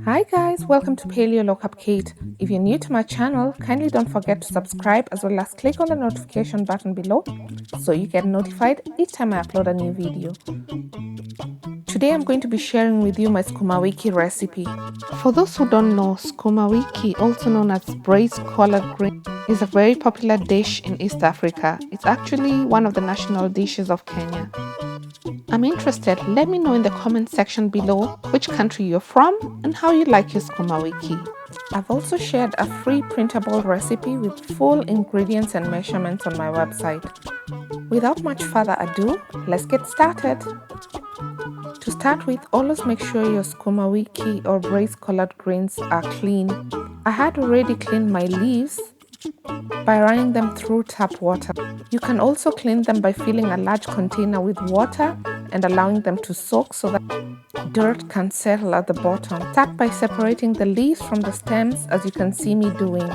Hi guys, welcome to Paleo Low Carb Kate. If you're new to my channel, kindly don't forget to subscribe as well as click on the notification button below so you get notified each time I upload a new video. Today I'm going to be sharing with you my skuma wiki recipe. For those who don't know, skuma wiki, also known as braised collard green, is a very popular dish in East Africa. It's actually one of the national dishes of Kenya. I'm interested. Let me know in the comment section below which country you're from and how you like your skuma wiki. I've also shared a free printable recipe with full ingredients and measurements on my website. Without much further ado, let's get started. To start with, always make sure your skuma wiki or braised collard greens are clean. I had already cleaned my leaves by running them through tap water. You can also clean them by filling a large container with water and allowing them to soak so that dirt can settle at the bottom. Start by separating the leaves from the stems, as you can see me doing.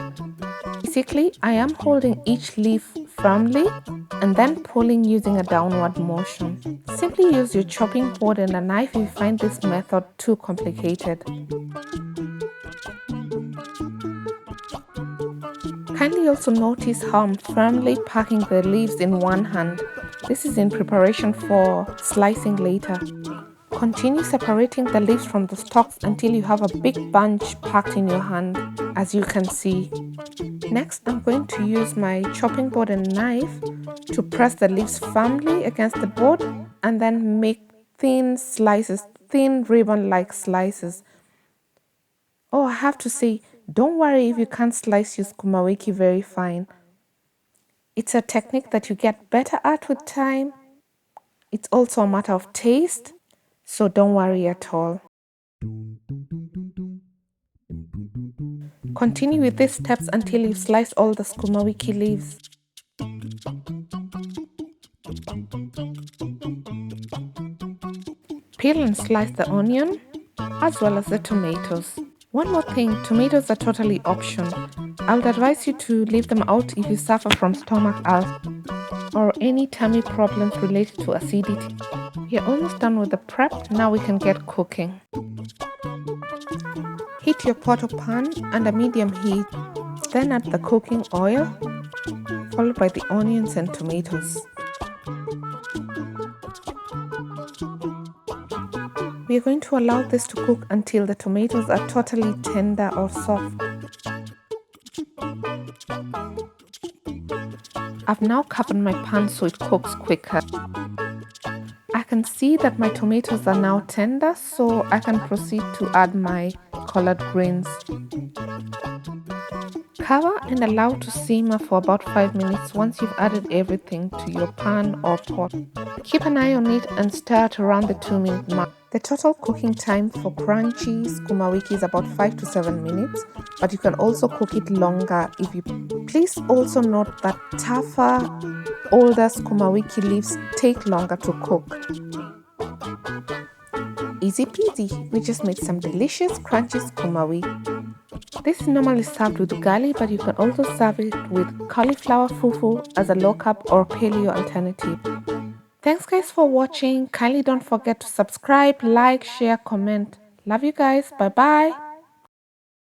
Basically, I am holding each leaf firmly and then pulling using a downward motion. Simply use your chopping board and a knife if you find this method too complicated. Kindly also notice how I'm firmly packing the leaves in one hand. This is in preparation for slicing later. Continue separating the leaves from the stalks until you have a big bunch packed in your hand, as you can see. Next, I'm going to use my chopping board and knife to press the leaves firmly against the board and then make thin slices, thin ribbon-like slices. Oh, I have to say, don't worry if you can't slice your skuma wiki very fine. It's a technique that you get better at with time. It's also a matter of taste, so don't worry at all. Continue with these steps until you've sliced all the skuma wiki leaves. Peel and slice the onion as well as the tomatoes. One more thing, tomatoes are totally optional. I would advise you to leave them out if you suffer from stomach ulcer or any tummy problems related to acidity. We are almost done with the prep, now we can get cooking. Heat your pot or pan under medium heat, then add the cooking oil, followed by the onions and tomatoes. We are going to allow this to cook until the tomatoes are totally tender or soft. I've now covered my pan so it cooks quicker. I can see that my tomatoes are now tender, so I can proceed to add my collard greens. Cover and allow to simmer for about 5 minutes once you've added everything to your pan or pot. Keep an eye on it and stir at around the 2-minute mark. The total cooking time for crunchy skuma wiki is about 5 to 7 minutes, but you can also cook it longer if you. Please also note that tougher, older skuma wiki leaves take longer to cook. Easy peasy, we just made some delicious crunchy skuma wiki. This is normally served with ugali, but you can also serve it with cauliflower fufu as a low carb or paleo alternative. Thanks guys for watching. Kindly don't forget to subscribe, like, share, comment. Love you guys. Bye bye.